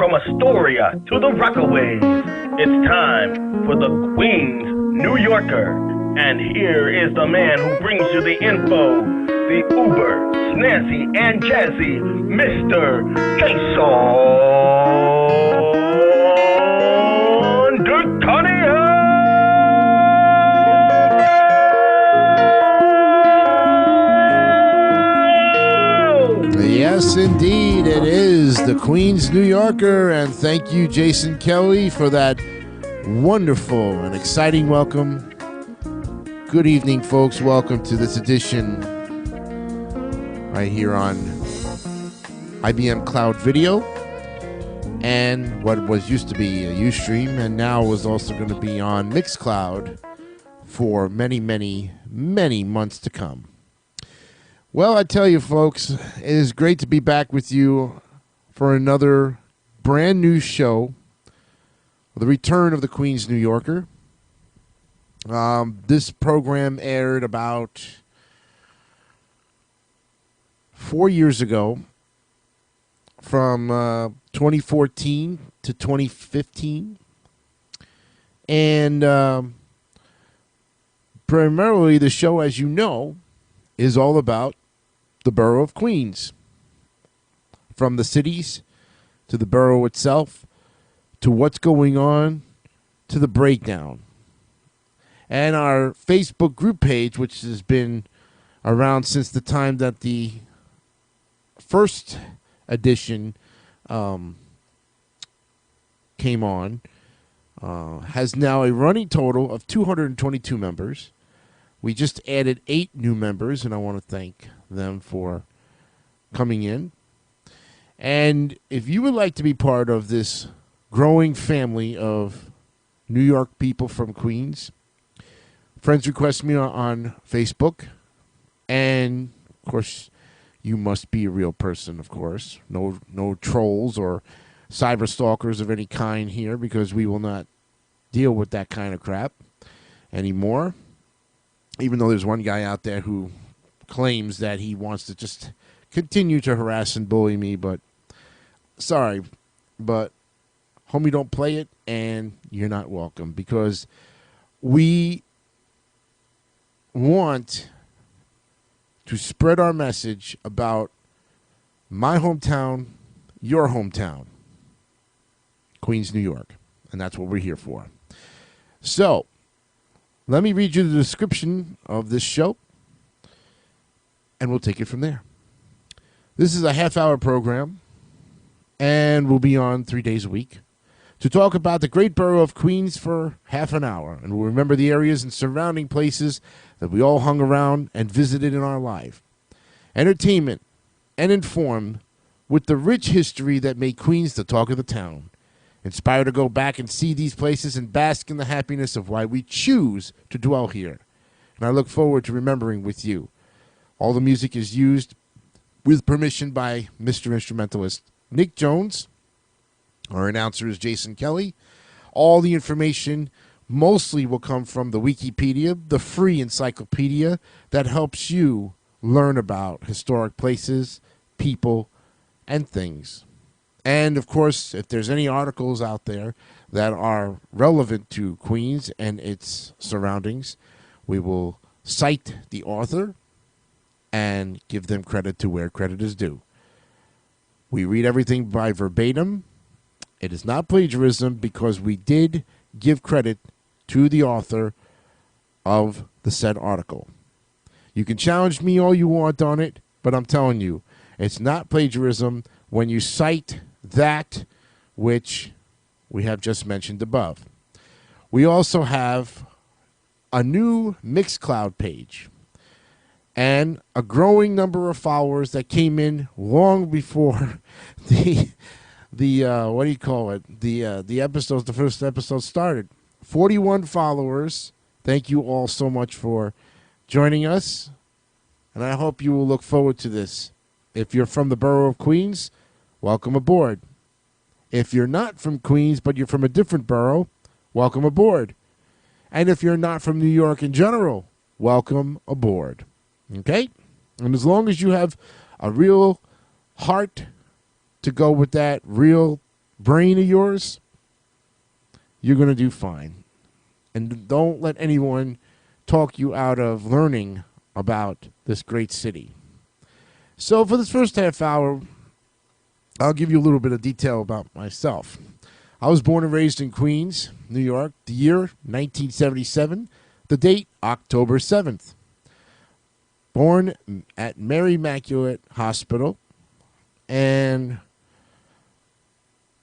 From Astoria to the Rockaways, it's time for the Queens New Yorker. And here is the man who brings you the info, the uber, snazzy, and jazzy, Mr. Jason DeConio! Yes, indeed, it is the Queens New Yorker, and thank you, Jason Kelly, for that wonderful and exciting welcome. Good evening, folks. Welcome to this edition right here on IBM Cloud Video and what was used to be a Ustream and now was also going to be on Mixcloud for many, many, many months to come. Well, I tell you, folks, it is great to be back with you for another brand new show, the return of the Queens New Yorker. This program aired about 4 years ago, from 2014 to 2015, and primarily the show, as you know, is all about the borough of Queens, from the cities to the borough itself, to what's going on, to the breakdown. And our Facebook group page, which has been around since the time that the first edition came on, has now a running total of 222 members. We just added 8 new members, and I want to thank them for coming in. And if you would like to be part of this growing family of New York people from Queens, friends request me on Facebook. And, of course, you must be a real person, of course. No trolls or cyber stalkers of any kind here, because we will not deal with that kind of crap anymore. Even though there's one guy out there who claims that he wants to just continue to harass and bully me, but sorry, but homie, don't play it, and you're not welcome, because we want to spread our message about my hometown, your hometown, Queens, New York, and that's what we're here for. So, let me read you the description of this show, and we'll take it from there. This is a half-hour program, and we'll be on 3 days a week to talk about the great borough of Queens for half an hour, and we'll remember the areas and surrounding places that we all hung around and visited in our life. Entertainment and inform with the rich history that made Queens the talk of the town. Inspired to go back and see these places and bask in the happiness of why we choose to dwell here. And I look forward to remembering with you. All the music is used with permission by Mr. Instrumentalist Nick Jones. Our announcer is Jason Kelly. All the information mostly will come from the Wikipedia, the free encyclopedia that helps you learn about historic places, people, and things. And, of course, if there's any articles out there that are relevant to Queens and its surroundings, we will cite the author and give them credit to where credit is due. We read everything by verbatim. It is not plagiarism, because we did give credit to the author of the said article. You can challenge me all you want on it, but I'm telling you, it's not plagiarism when you cite that which we have just mentioned above. We also have a new Mixcloud page and a growing number of followers that came in long before the what do you call it? The first episode started. 41 followers. Thank you all so much for joining us, and I hope you will look forward to this. If you're from the borough of Queens, welcome aboard. If you're not from Queens, but you're from a different borough, welcome aboard. And if you're not from New York in general, welcome aboard. Okay? And as long as you have a real heart to go with that, real brain of yours, you're going to do fine. And don't let anyone talk you out of learning about this great city. So for this first half hour, I'll give you a little bit of detail about myself. I was born and raised in Queens, New York, the year 1977, the date October 7th. Born at Mary Immaculate Hospital, and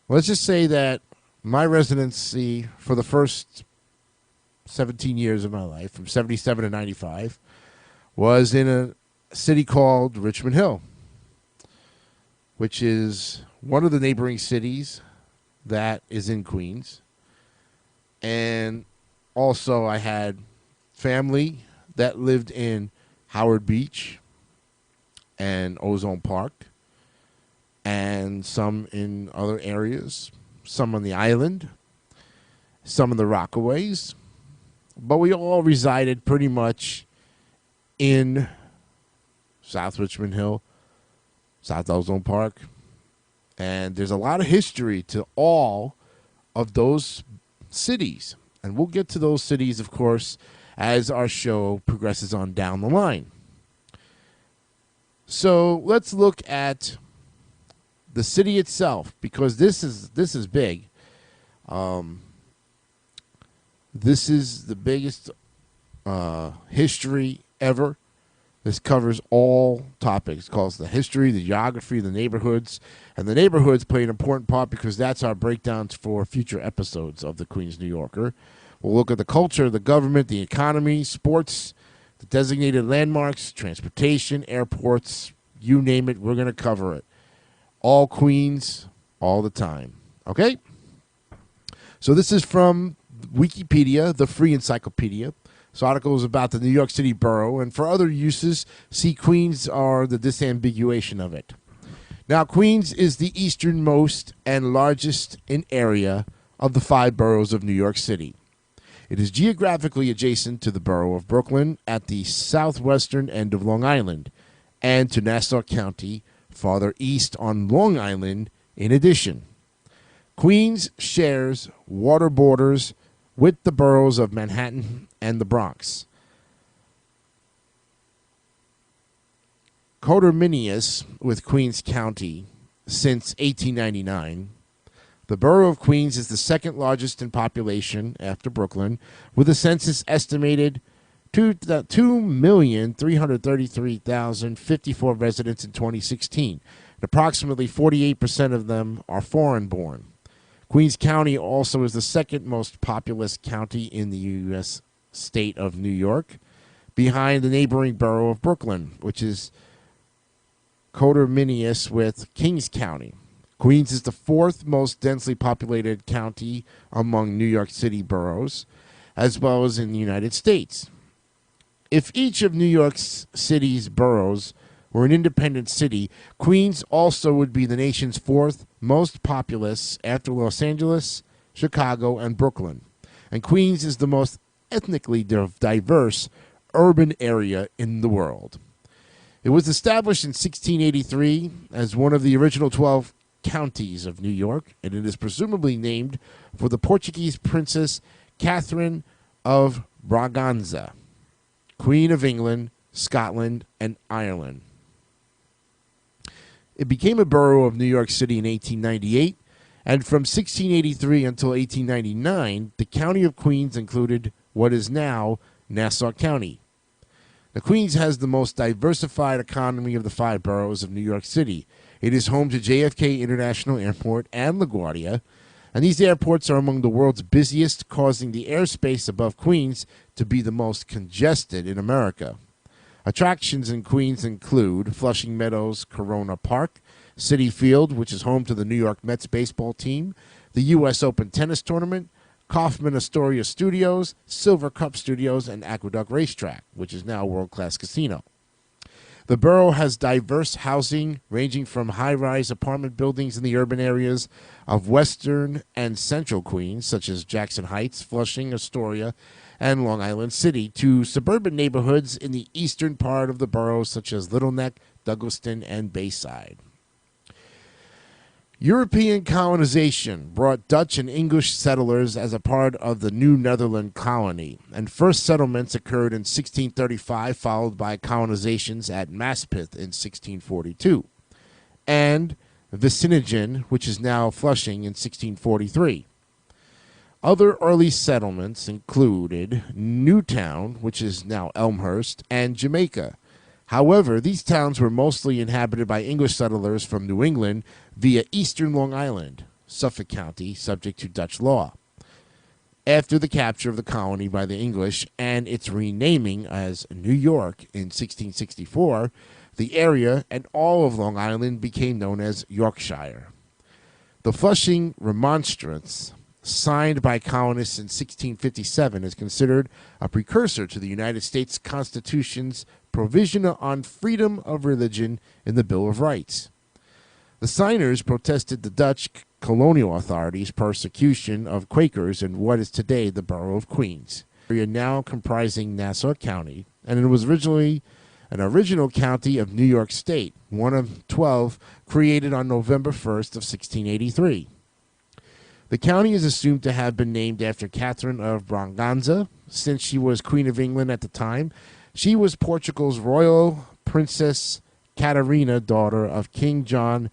let's just say that my residency for the first 17 years of my life, from 77 to 95, was in a city called Richmond Hill, which is one of the neighboring cities that is in Queens. And also I had family that lived in Howard Beach and Ozone Park, and some in other areas, some on the island, some in the Rockaways. But we all resided pretty much in South Richmond Hill, South Ozone Park. And there's a lot of history to all of those cities. And we'll get to those cities, of course, as our show progresses on down the line. So let's look at the city itself, because this is big. This is the biggest history ever. This covers all topics. It calls the history, the geography, the neighborhoods. And the neighborhoods play an important part because that's our breakdowns for future episodes of the Queens New Yorker. We'll look at the culture, the government, the economy, sports, the designated landmarks, transportation, airports, you name it, we're going to cover it. All Queens, all the time. Okay? So this is from Wikipedia, the free encyclopedia. This article is about the New York City borough, and for other uses, see Queens are the disambiguation of it. Now, Queens is the easternmost and largest in area of the 5 boroughs of New York City. It is geographically adjacent to the borough of Brooklyn at the southwestern end of Long Island, and to Nassau County farther east on Long Island in addition. Queens shares water borders with the boroughs of Manhattan and the Bronx. Coterminous with Queens County since 1899, the borough of Queens is the second largest in population after Brooklyn, with a census estimated 2,333,054 residents in 2016. And approximately 48% of them are foreign-born. Queens County also is the second most populous county in the U.S. state of New York, behind the neighboring borough of Brooklyn, which is coterminous with Kings County. Queens is the 4th most densely populated county among New York City boroughs, as well as in the United States. If each of New York City's boroughs were an independent city, Queens also would be the nation's 4th most populous after Los Angeles, Chicago, and Brooklyn. And Queens is the most ethnically diverse urban area in the world. It was established in 1683 as one of the original 12 counties of New York, and it is presumably named for the Portuguese princess Catherine of Braganza, Queen of England, Scotland, and Ireland. It became a borough of New York City in 1898, and from 1683 until 1899, the county of Queens included what is now Nassau County. The Queens has the most diversified economy of the 5 boroughs of New York City. It is home to JFK International Airport and LaGuardia, and these airports are among the world's busiest, causing the airspace above Queens to be the most congested in America. Attractions in Queens include Flushing Meadows Corona Park, Citi Field, which is home to the New York Mets baseball team, the U.S. Open Tennis Tournament, Kaufman Astoria Studios, Silver Cup Studios, and Aqueduct Racetrack, which is now a world-class casino. The borough has diverse housing, ranging from high-rise apartment buildings in the urban areas of western and central Queens, such as Jackson Heights, Flushing, Astoria, and Long Island City, to suburban neighborhoods in the eastern part of the borough, such as Little Neck, Douglaston, and Bayside. European colonization brought Dutch and English settlers as a part of the New Netherland colony, and first settlements occurred in 1635, followed by colonizations at Maspeth in 1642, and Vicinegen, which is now Flushing, in 1643. Other early settlements included Newtown, which is now Elmhurst, and Jamaica. However, these towns were mostly inhabited by English settlers from New England via eastern Long Island, Suffolk County, subject to Dutch law. After the capture of the colony by the English and its renaming as New York in 1664, the area and all of Long Island became known as Yorkshire. The Flushing Remonstrance, signed by colonists in 1657, is considered a precursor to the United States Constitution's provision on freedom of religion in the Bill of Rights. The signers protested the Dutch colonial authorities' persecution of Quakers in what is today the borough of Queens, area now comprising Nassau County, and it was originally an original county of New York State, one of 12 created on November 1st of 1683. The county is assumed to have been named after Catherine of Braganza, since she was Queen of England at the time. She was Portugal's royal Princess Catarina, daughter of King John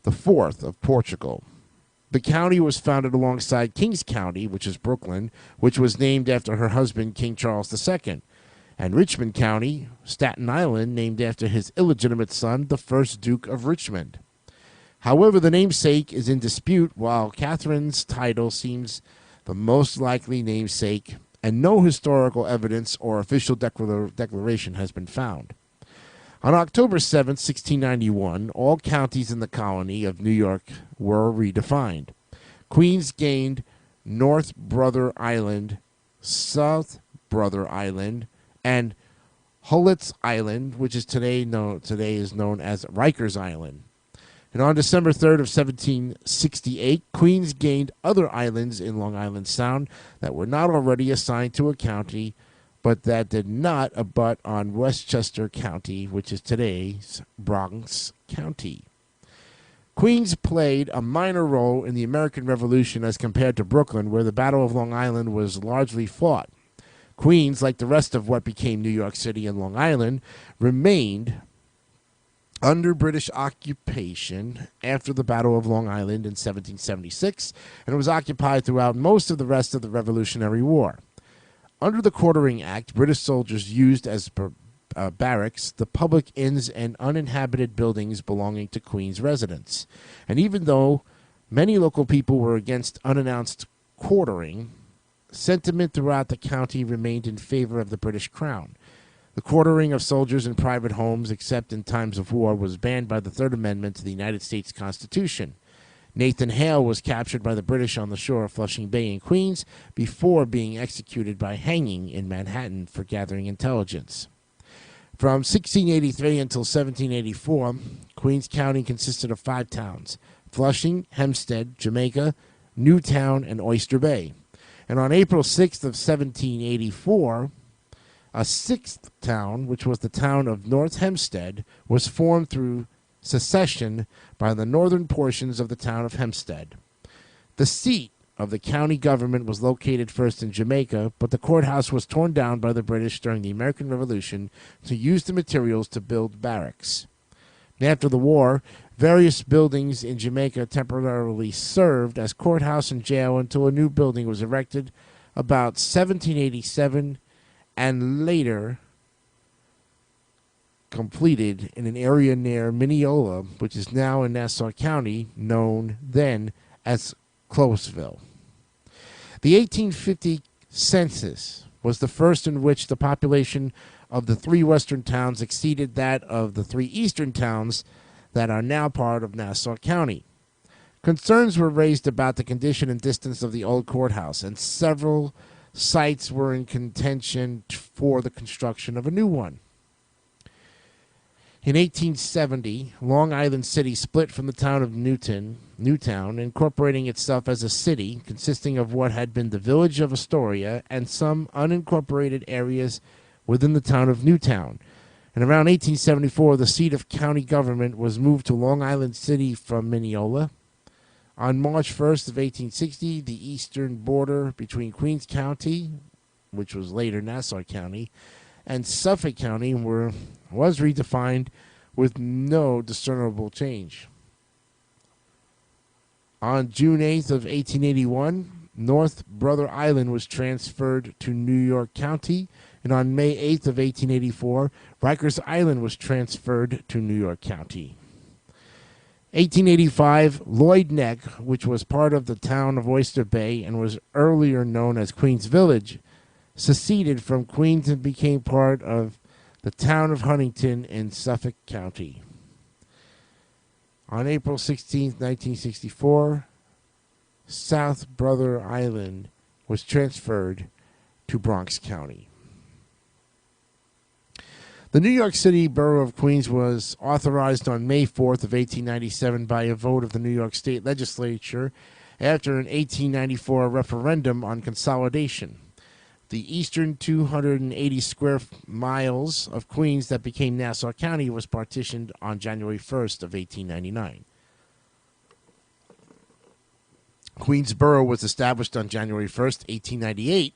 IV of Portugal. The county was founded alongside Kings County, which is Brooklyn, which was named after her husband, King Charles II, and Richmond County, Staten Island, named after his illegitimate son, the first Duke of Richmond. However, the namesake is in dispute, while Catherine's title seems the most likely namesake, and no historical evidence or official declaration has been found. On October 7, 1691, all counties in the colony of New York were redefined. Queens gained North Brother Island, South Brother Island, and Hullett's Island, which is today is known as Rikers Island. And on December 3rd of 1768, Queens gained other islands in Long Island Sound that were not already assigned to a county, but that did not abut on Westchester County, which is today's Bronx County. Queens played a minor role in the American Revolution as compared to Brooklyn, where the Battle of Long Island was largely fought. Queens, like the rest of what became New York City and Long Island, remained under British occupation after the Battle of Long Island in 1776, and was occupied throughout most of the rest of the Revolutionary War. Under the Quartering Act, British soldiers used as barracks the public inns and uninhabited buildings belonging to Queens residents. And even though many local people were against unannounced quartering, sentiment throughout the county remained in favor of the British Crown. The quartering of soldiers in private homes, except in times of war, was banned by the Third Amendment to the United States Constitution. Nathan Hale was captured by the British on the shore of Flushing Bay in Queens before being executed by hanging in Manhattan for gathering intelligence. From 1683 until 1784, Queens County consisted of 5 towns: Flushing, Hempstead, Jamaica, Newtown, and Oyster Bay. And on April 6th of 1784, a 6th town, which was the town of North Hempstead, was formed through secession by the northern portions of the town of Hempstead. The seat of the county government was located first in Jamaica, but the courthouse was torn down by the British during the American Revolution to use the materials to build barracks. After the war, various buildings in Jamaica temporarily served as courthouse and jail until a new building was erected about 1787 and later completed in an area near Mineola, which is now in Nassau County, known then as Clovesville. The 1850 census was the first in which the population of the 3 western towns exceeded that of the 3 eastern towns that are now part of Nassau County. Concerns were raised about the condition and distance of the old courthouse, and several sites were in contention for the construction of a new one. In 1870, Long Island City split from the town of Newtown, incorporating itself as a city consisting of what had been the village of Astoria and some unincorporated areas within the town of Newtown. And around 1874, the seat of county government was moved to Long Island City from Mineola. On March 1st of 1860, the eastern border between Queens County, which was later Nassau County, and Suffolk County was redefined with no discernible change. On June 8th of 1881, North Brother Island was transferred to New York County, and on May 8th of 1884, Rikers Island was transferred to New York County. 1885, Lloyd Neck, which was part of the town of Oyster Bay and was earlier known as Queens Village, seceded from Queens and became part of the town of Huntington in Suffolk County. On April 16, 1964, South Brother Island was transferred to Bronx County. The New York City Borough of Queens was authorized on May 4th of 1897 by a vote of the New York State Legislature after an 1894 referendum on consolidation. The eastern 280 square miles of Queens that became Nassau County was partitioned on January 1st of 1899. Queensboro was established on January 1st, 1898,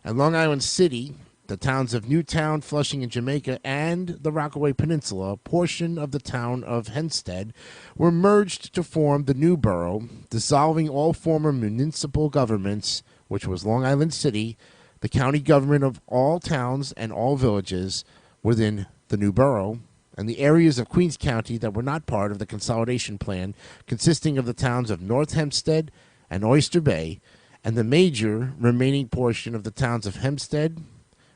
and Long Island City, the towns of Newtown, Flushing, and Jamaica, and the Rockaway Peninsula, a portion of the town of Hempstead, were merged to form the new borough, dissolving all former municipal governments, which was Long Island City, the county government of all towns and all villages within the new borough, and the areas of Queens County that were not part of the consolidation plan, consisting of the towns of North Hempstead and Oyster Bay, and the major remaining portion of the towns of Hempstead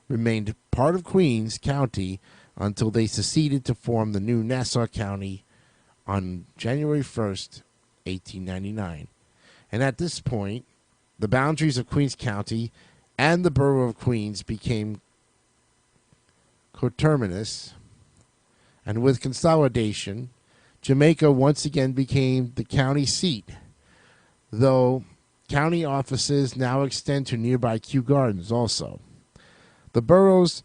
remained part of Queens County until they seceded to form the new Nassau County on January 1st, 1899. And at this point, the boundaries of Queens County and the borough of Queens became coterminous, and with consolidation, Jamaica once again became the county seat, though county offices now extend to nearby Kew Gardens also. The borough's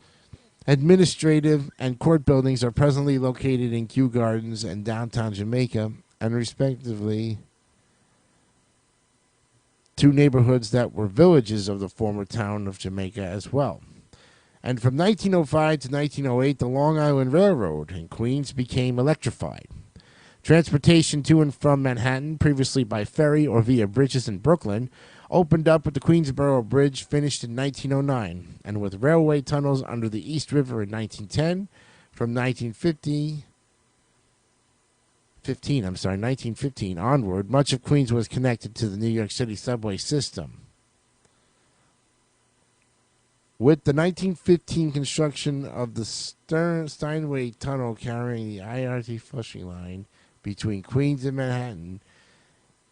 administrative and court buildings are presently located in Kew Gardens and downtown Jamaica, and respectively two neighborhoods that were villages of the former town of Jamaica as well. And from 1905 to 1908, the Long Island Railroad in Queens became electrified. Transportation to and from Manhattan, previously by ferry or via bridges in Brooklyn, opened up with the Queensboro Bridge, finished in 1909, and with railway tunnels under the East River in 1910. From 1915 onward, much of Queens was connected to the New York City subway system. With the 1915 construction of the Steinway Tunnel carrying the IRT Flushing line between Queens and Manhattan,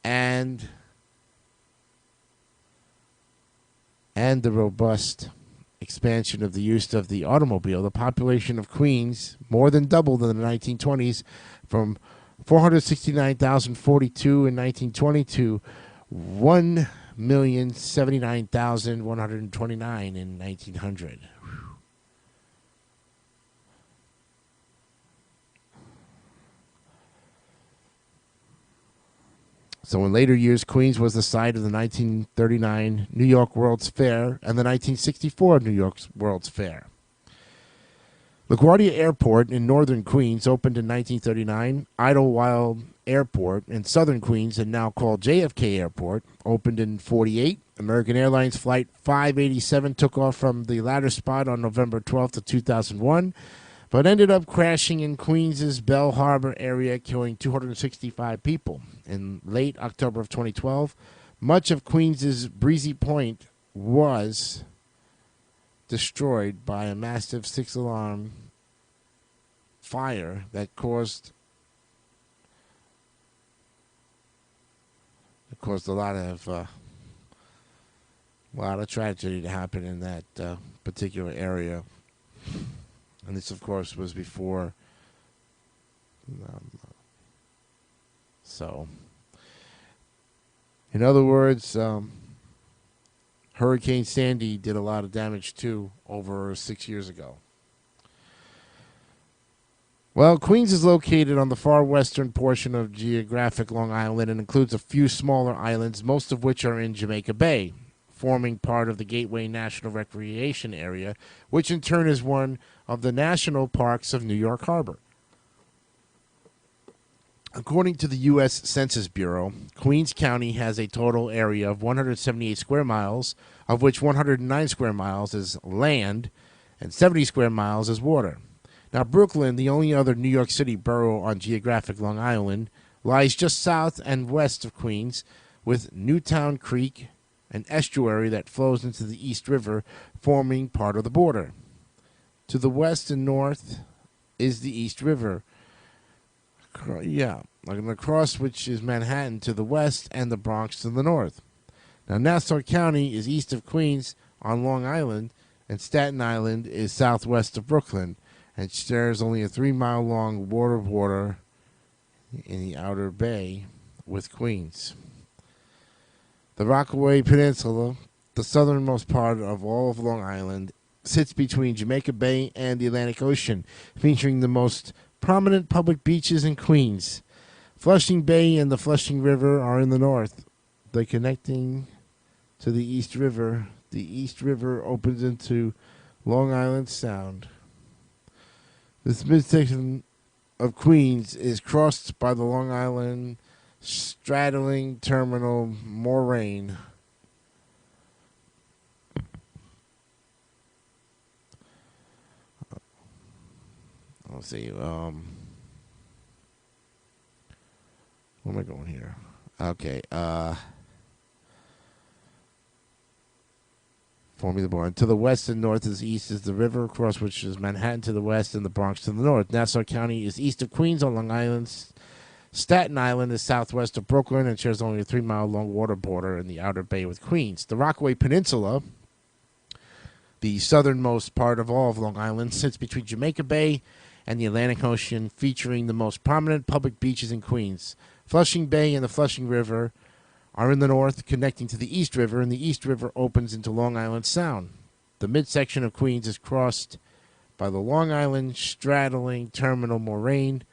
and the robust expansion of the use of the automobile, the population of Queens more than doubled in the 1920s from 469,042 in 1920 to 1,079,129 in 1900. So in later years, Queens was the site of the 1939 New York World's Fair and the 1964 New York World's Fair. LaGuardia Airport in northern Queens opened in 1939. Idlewild Airport in southern Queens, and now called JFK Airport, opened in 1948. American Airlines Flight 587 took off from the latter spot on November 12th of 2001, but ended up crashing in Queens' Bell Harbor area, killing 265 people. In late October of 2012, much of Queens' Breezy Point was destroyed by a massive 6-alarm fire that caused a lot of tragedy to happen in that particular area. And this, of course, was before. So, in other words, Hurricane Sandy did a lot of damage too over 6 years ago. Well, Queens is located on the far western portion of geographic Long Island and includes a few smaller islands, most of which are in Jamaica Bay, forming part of the Gateway National Recreation Area, which in turn is one of the national parks of New York Harbor. According to the U.S. Census Bureau, Queens County has a total area of 178 square miles, of which 109 square miles is land and 70 square miles is water. Now, Brooklyn, the only other New York City borough on geographic Long Island, lies just south and west of Queens, with Newtown Creek, an estuary that flows into the East River, forming part of the border. To the west and north is the East River. And across which is Manhattan to the west and the Bronx to the north. Now, Nassau County is east of Queens on Long Island, and Staten Island is southwest of Brooklyn, and shares only a 3-mile long water in the Outer Bay with Queens. The Rockaway Peninsula, the southernmost part of all of Long Island, sits between Jamaica Bay and the Atlantic Ocean, featuring the most prominent public beaches in Queens. Flushing Bay and the Flushing River are in the north. They're connecting to the East River. The East River opens into Long Island Sound. This midsection of Queens is crossed by the Long Island straddling terminal moraine. Let's see. Where am I going here? Okay. Formula Bar. To the west and north is east is the river, across which is Manhattan to the west and the Bronx to the north. Nassau County is east of Queens on Long Island. Staten Island is southwest of Brooklyn and shares only a 3-mile long water border in the Outer Bay with Queens. The Rockaway Peninsula, the southernmost part of all of Long Island, sits between Jamaica Bay and the Atlantic Ocean, featuring the most prominent public beaches in Queens. Flushing Bay and the Flushing River are in the north, connecting to the East River, and the East River opens into Long Island Sound. The midsection of Queens is crossed by the Long Island straddling terminal moraine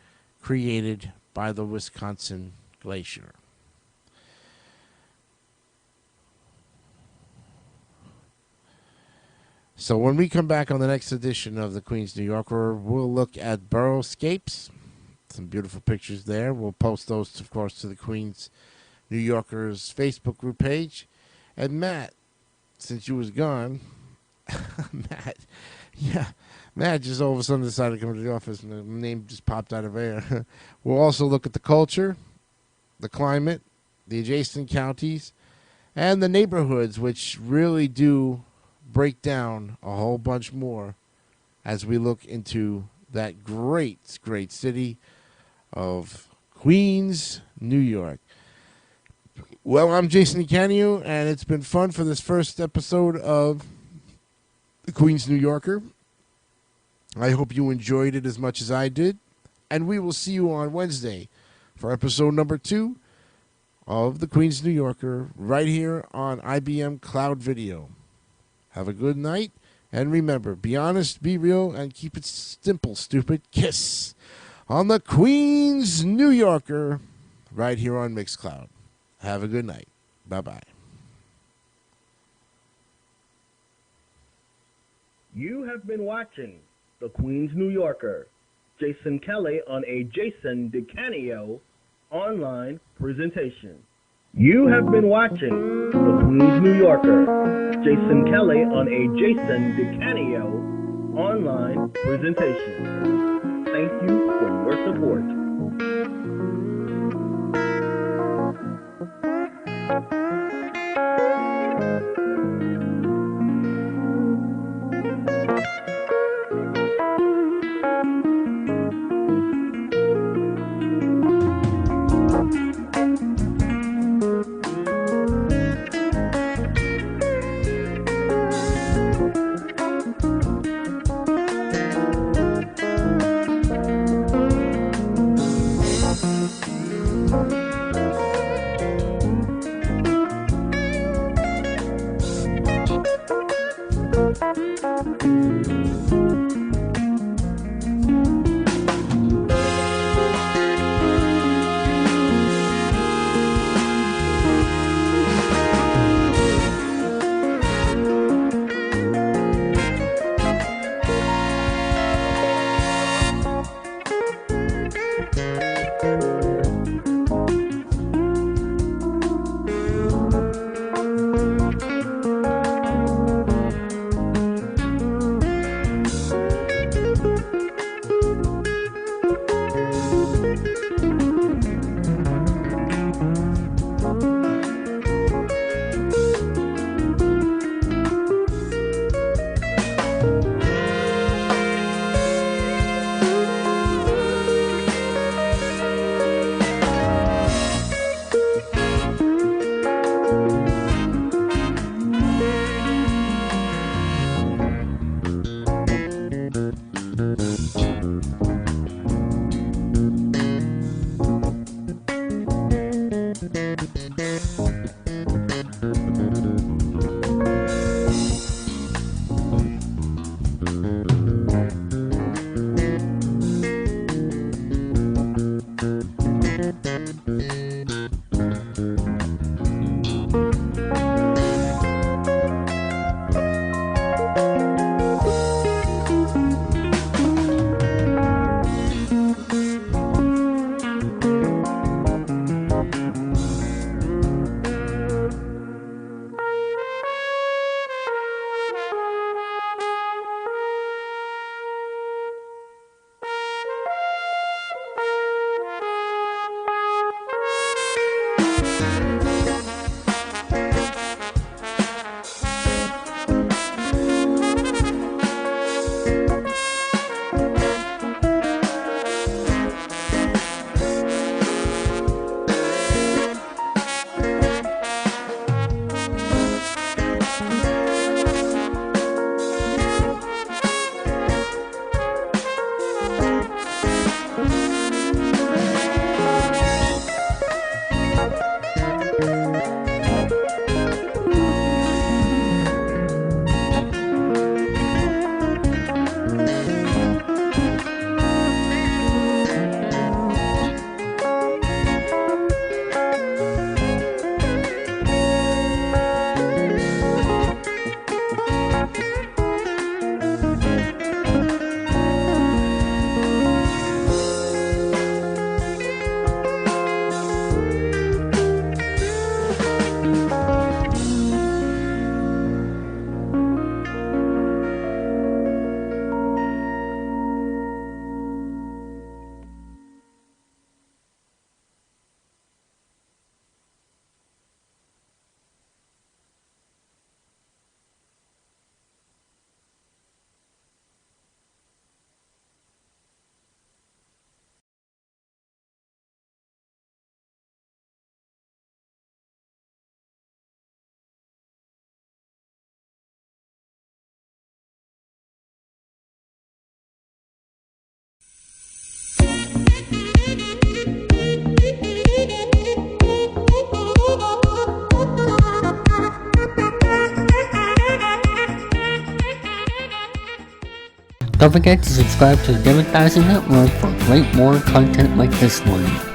created by the Wisconsin Glacier. So when we come back on the next edition of the Queens New Yorker, we'll look at boroughscapes. Some beautiful pictures there. We'll post those, of course, to the Queens New Yorker's Facebook group page. And Matt, since you was gone, Matt just all of a sudden decided to come to the office and the name just popped out of air. We'll also look at the culture, the climate, the adjacent counties, and the neighborhoods, which really do break down a whole bunch more as we look into that great, great city of Queens, New York. Well, I'm Jason Icanio, and it's been fun for this first episode of the Queens New Yorker. I hope you enjoyed it as much as I did, and we will see you on Wednesday for episode number 2 of the Queens New Yorker right here on IBM Cloud Video. Have a good night, and remember, be honest, be real, and keep it simple, stupid. Kiss on the Queens New Yorker right here on Mixcloud. Have a good night. Bye-bye. You have been watching the Queens New Yorker. Jason Kelly on a Jason DeCanio online presentation. You have been watching the Queens New Yorker. Jason Kelly on a Jason DeCanio online presentation. Thank you for your support. Don't forget to subscribe to the David Dyson Network for great more content like this one.